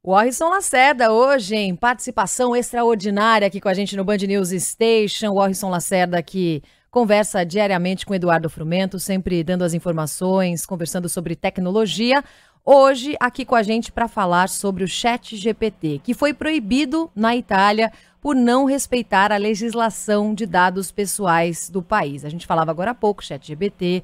O Orrisson Lacerda hoje em participação extraordinária aqui com a gente no Band News Station. O Orrisson Lacerda que conversa diariamente com Eduardo Frumento, sempre dando as informações, conversando sobre tecnologia. Hoje aqui com a gente para falar sobre o ChatGPT, que foi proibido na Itália por não respeitar a legislação de dados pessoais do país. A gente falava agora há pouco, ChatGPT.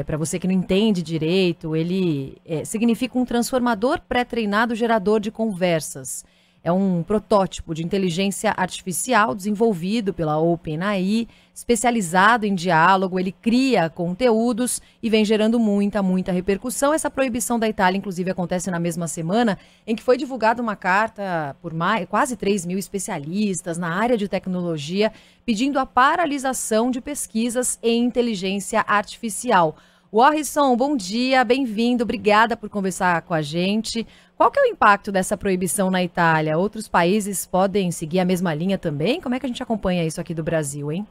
Para você que não entende direito, ele significa um transformador pré-treinado gerador de conversas. É um protótipo de inteligência artificial desenvolvido pela OpenAI, especializado em diálogo. Ele cria conteúdos e vem gerando muita repercussão. Essa proibição da Itália, inclusive, acontece na mesma semana em que foi divulgada uma carta por quase 3 mil especialistas na área de tecnologia pedindo a paralisação de pesquisas em inteligência artificial. Orrisson, bom dia, bem-vindo, obrigada por conversar com a gente. Qual que é o impacto dessa proibição na Itália? Outros países podem seguir a mesma linha também? Como é que a gente acompanha isso aqui do Brasil, hein?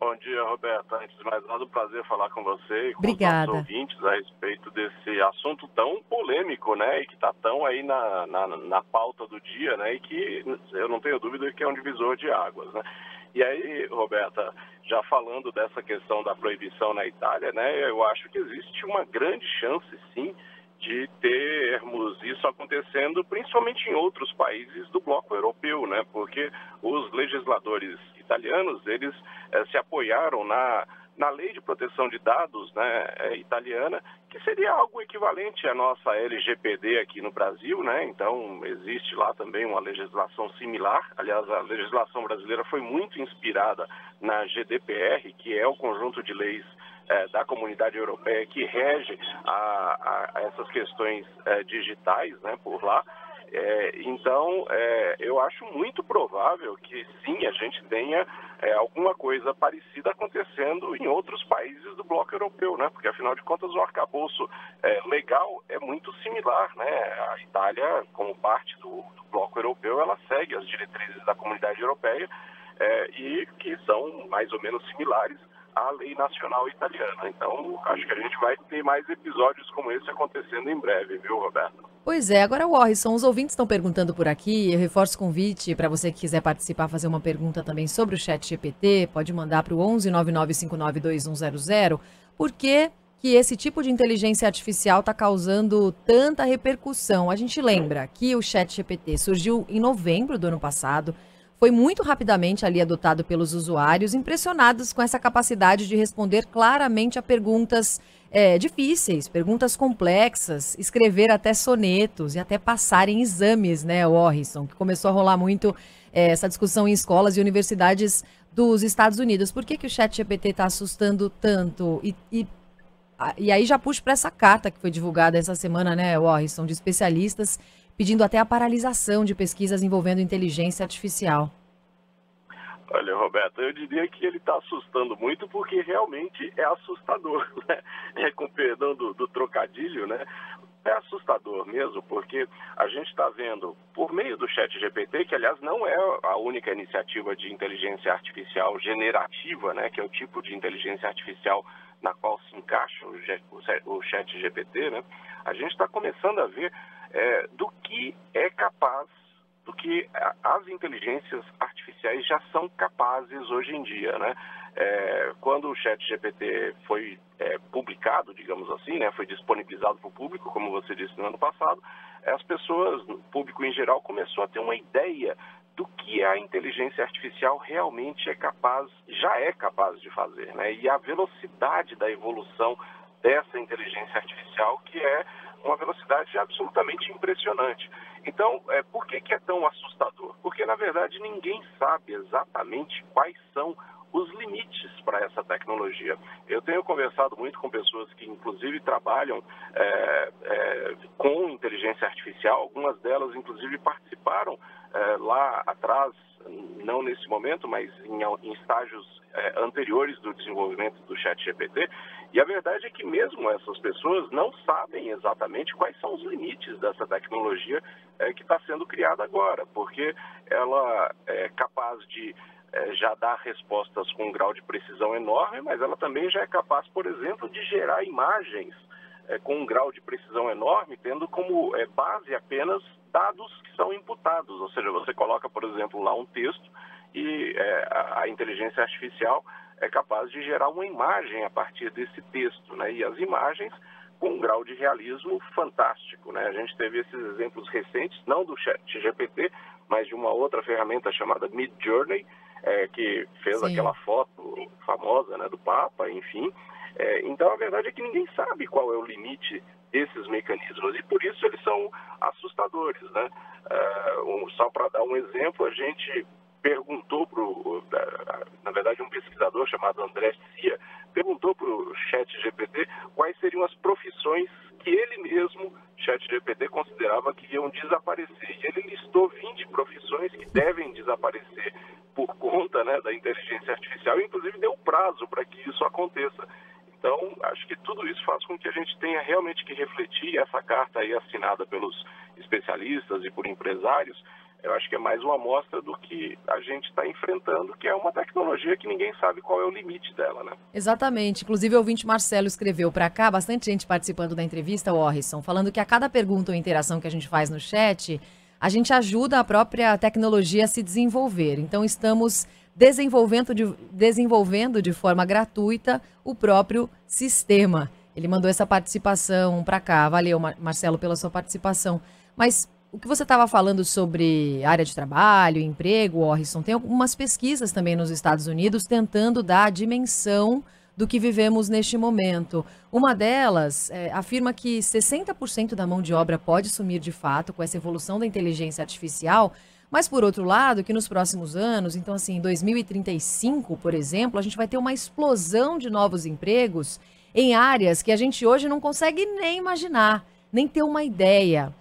Bom dia, Roberta. Antes de mais nada, um prazer falar com você e com os nossos ouvintes a respeito desse assunto tão polêmico, né? E que está tão aí na pauta do dia, né? E que eu não tenho dúvida que é um divisor de águas, né? E aí, Roberta, já falando dessa questão da proibição na Itália, né? Eu acho que existe uma grande chance, sim, de termos isso acontecendo, principalmente em outros países do bloco europeu, né? Porque os legisladores italianos, eles se apoiaram na lei de proteção de dados, né, italiana, que seria algo equivalente à nossa LGPD aqui no Brasil, né? Então, existe lá também uma legislação similar. Aliás, a legislação brasileira foi muito inspirada na GDPR, que é o conjunto de leis da Comunidade Europeia que rege a essas questões digitais, né, por lá. Então, eu acho muito provável que sim, a gente tenha alguma coisa parecida acontecendo em outros países do bloco europeu, né? Porque afinal de contas o arcabouço legal é muito similar, né? A Itália, como parte do bloco europeu, ela segue as diretrizes da Comunidade Europeia e que são mais ou menos similares à lei nacional italiana. Então, acho que a gente vai ter mais episódios como esse acontecendo em breve, viu, Roberto? Pois é, agora o Orrisson, os ouvintes estão perguntando por aqui, eu reforço o convite para você que quiser participar, fazer uma pergunta também sobre o ChatGPT, pode mandar para o 11 99592100, por que esse tipo de inteligência artificial está causando tanta repercussão? A gente lembra que o ChatGPT surgiu em novembro do ano passado, foi muito rapidamente ali adotado pelos usuários, impressionados com essa capacidade de responder claramente a perguntas difíceis, perguntas complexas, escrever até sonetos e até passar em exames, né, Orrisson, que começou a rolar muito essa discussão em escolas e universidades dos Estados Unidos. Por que o ChatGPT está assustando tanto? E aí já puxo para essa carta que foi divulgada essa semana, né, Orrisson, de especialistas pedindo até a paralisação de pesquisas envolvendo inteligência artificial. Olha, Roberto, eu diria que ele está assustando muito porque realmente é assustador, né? Com perdão do trocadilho, né? É assustador mesmo, porque a gente está vendo, por meio do ChatGPT, que aliás não é a única iniciativa de inteligência artificial generativa, né? Que é o tipo de inteligência artificial na qual se encaixa o ChatGPT, né? A gente está começando a ver do que é capaz, do que as inteligências artificiais já são capazes hoje em dia, né? Quando o ChatGPT foi publicado, digamos assim, né, foi disponibilizado para o público, como você disse no ano passado, as pessoas, o público em geral, começou a ter uma ideia do que a inteligência artificial realmente já é capaz de fazer, né? E a velocidade da evolução dessa inteligência artificial, que é uma velocidade absolutamente impressionante. Então, por que é tão assustador? Porque, na verdade, ninguém sabe exatamente quais são os limites para essa tecnologia. Eu tenho conversado muito com pessoas que, inclusive, trabalham com inteligência artificial. Algumas delas, inclusive, participaram lá atrás, não nesse momento, mas em estágios anteriores do desenvolvimento do ChatGPT. E a verdade é que mesmo essas pessoas não sabem exatamente quais são os limites dessa tecnologia que está sendo criada agora, porque ela é capaz de já dar respostas com um grau de precisão enorme, mas ela também já é capaz, por exemplo, de gerar imagens com um grau de precisão enorme, tendo como base apenas dados que são imputados, ou seja, você coloca, por exemplo, lá um texto e a inteligência artificial é capaz de gerar uma imagem a partir desse texto, né? E as imagens com um grau de realismo fantástico, né? A gente teve esses exemplos recentes, não do ChatGPT, mas de uma outra ferramenta chamada Midjourney, que fez Sim. aquela foto famosa, né, do Papa, enfim. Então, a verdade é que ninguém sabe qual é o limite desses mecanismos, e por isso eles são assustadores, né? Só para dar um exemplo, a gente perguntou na verdade, um pesquisador chamado André Cia, perguntou para o ChatGPT quais seriam as profissões que ele mesmo, ChatGPT, considerava que iam desaparecer. E ele listou 20 profissões que devem desaparecer por conta, né, da inteligência artificial, e inclusive deu prazo para que isso aconteça. Então, acho que tudo isso faz com que a gente tenha realmente que refletir. Essa carta aí assinada pelos especialistas e por empresários, eu acho que é mais uma amostra do que a gente está enfrentando, que é uma tecnologia que ninguém sabe qual é o limite dela, né? Exatamente. Inclusive, o ouvinte Marcelo escreveu para cá, bastante gente participando da entrevista, Orrisson, falando que a cada pergunta ou interação que a gente faz no chat, a gente ajuda a própria tecnologia a se desenvolver. Então, estamos desenvolvendo de forma gratuita o próprio sistema. Ele mandou essa participação para cá. Valeu, Marcelo, pela sua participação. Mas o que você estava falando sobre área de trabalho, emprego, Orrisson, tem algumas pesquisas também nos Estados Unidos tentando dar a dimensão do que vivemos neste momento. Uma delas afirma que 60% da mão de obra pode sumir de fato com essa evolução da inteligência artificial, mas, por outro lado, que nos próximos anos, então assim, em 2035, por exemplo, a gente vai ter uma explosão de novos empregos em áreas que a gente hoje não consegue nem imaginar, nem ter uma ideia.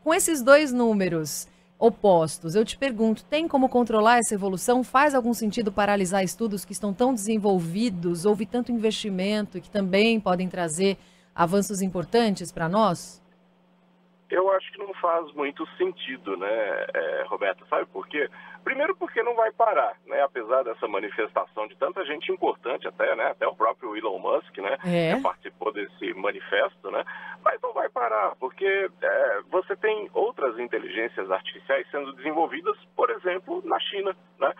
Com esses dois números opostos, eu te pergunto, tem como controlar essa evolução? Faz algum sentido paralisar estudos que estão tão desenvolvidos, houve tanto investimento e que também podem trazer avanços importantes para nós? Eu acho que não faz muito sentido, né, Roberta? Sabe por quê? Primeiro porque não vai parar, né? Apesar dessa manifestação de tanta gente importante até, né? Até o próprio Elon Musk, né? Participou desse manifesto, né? Mas não vai parar, porque você tem outras inteligências artificiais sendo desenvolvidas, por exemplo, na China, né?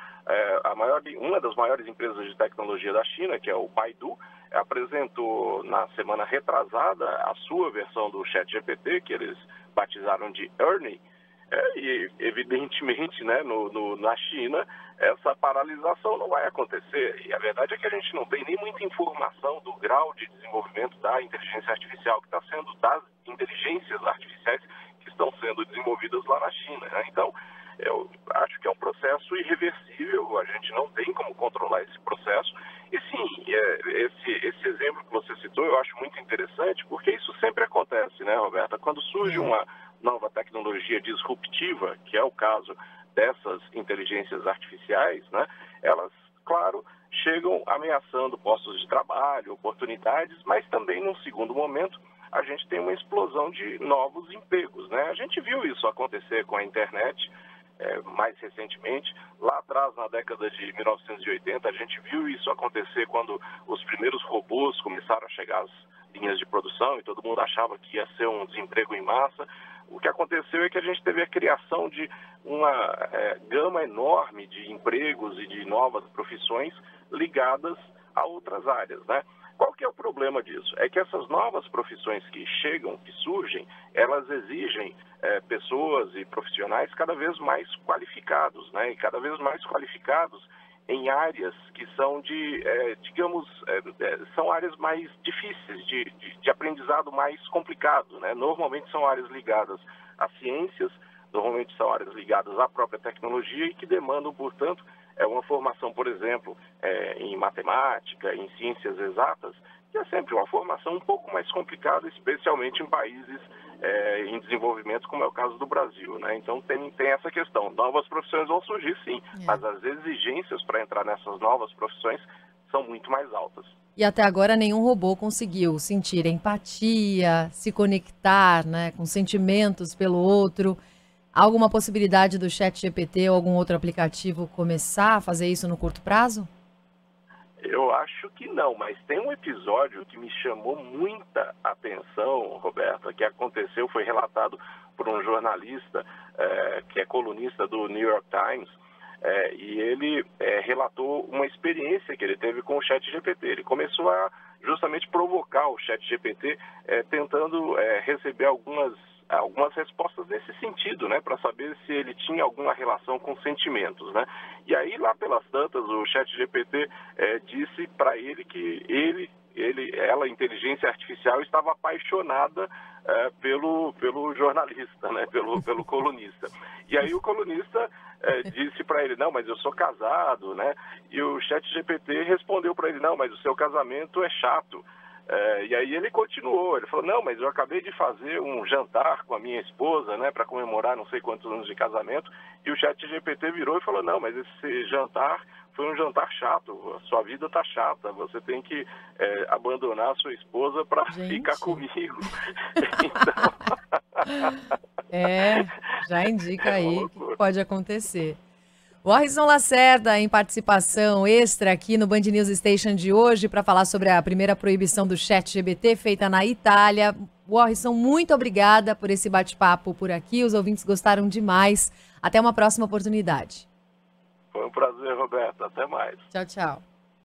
Uma das maiores empresas de tecnologia da China, que é o Baidu, apresentou na semana retrasada a sua versão do ChatGPT, que eles batizaram de Ernie, e evidentemente, né, na China, essa paralisação não vai acontecer. E a verdade é que a gente não tem nem muita informação do grau de desenvolvimento da inteligência artificial que está sendo, das inteligências artificiais que estão sendo desenvolvidas lá na China, né? Então, eu acho que é um processo irreversível, a gente não tem como controlar esse processo. E sim, esse exemplo que você citou eu acho muito interessante, porque isso sempre acontece, né, Roberta? Quando surge uma nova tecnologia disruptiva, que é o caso dessas inteligências artificiais, né, elas, claro, chegam ameaçando postos de trabalho, oportunidades, mas também, num segundo momento, a gente tem uma explosão de novos empregos, né? A gente viu isso acontecer com a internet, mais recentemente. Lá atrás, na década de 1980, a gente viu isso acontecer quando os primeiros robôs começaram a chegar às linhas de produção e todo mundo achava que ia ser um desemprego em massa. O que aconteceu é que a gente teve a criação de uma gama enorme de empregos e de novas profissões ligadas a outras áreas, né? Qual que é o problema disso? É que essas novas profissões que chegam, que surgem, elas exigem pessoas e profissionais cada vez mais qualificados, né? E cada vez mais qualificados em áreas que são são áreas mais difíceis, de aprendizado mais complicado, né? Normalmente são áreas ligadas às ciências, normalmente são áreas ligadas à própria tecnologia e que demandam, portanto, uma formação, por exemplo, em matemática, em ciências exatas, que é sempre uma formação um pouco mais complicada, especialmente em países em desenvolvimento, como é o caso do Brasil, né? Então tem essa questão. Novas profissões vão surgir, sim, mas as exigências para entrar nessas novas profissões são muito mais altas. E até agora nenhum robô conseguiu sentir empatia, se conectar, né, com sentimentos pelo outro. Há alguma possibilidade do ChatGPT ou algum outro aplicativo começar a fazer isso no curto prazo? Eu acho que não, mas tem um episódio que me chamou muita atenção, Roberta, que aconteceu, foi relatado por um jornalista que é colunista do New York Times, e ele relatou uma experiência que ele teve com o ChatGPT. Ele começou a justamente provocar o ChatGPT, tentando receber algumas respostas nesse sentido, né, para saber se ele tinha alguma relação com sentimentos, né? E aí, lá pelas tantas, o ChatGPT disse para ele que ela, a inteligência artificial, estava apaixonada pelo jornalista, né, pelo colunista. E aí o colunista disse para ele, não, mas eu sou casado, né? E o ChatGPT respondeu para ele, não, mas o seu casamento é chato. E aí ele continuou, ele falou, não, mas eu acabei de fazer um jantar com a minha esposa, né, para comemorar não sei quantos anos de casamento, e o ChatGPT virou e falou, não, mas esse jantar foi um jantar chato, a sua vida tá chata, você tem que abandonar a sua esposa para ficar comigo. Já indica aí que pode acontecer. O Warrison Lacerda, em participação extra aqui no Band News Station de hoje, para falar sobre a primeira proibição do ChatGPT feita na Itália. Warrison, muito obrigada por esse bate-papo por aqui. Os ouvintes gostaram demais. Até uma próxima oportunidade. Foi um prazer, Roberta. Até mais. Tchau, tchau.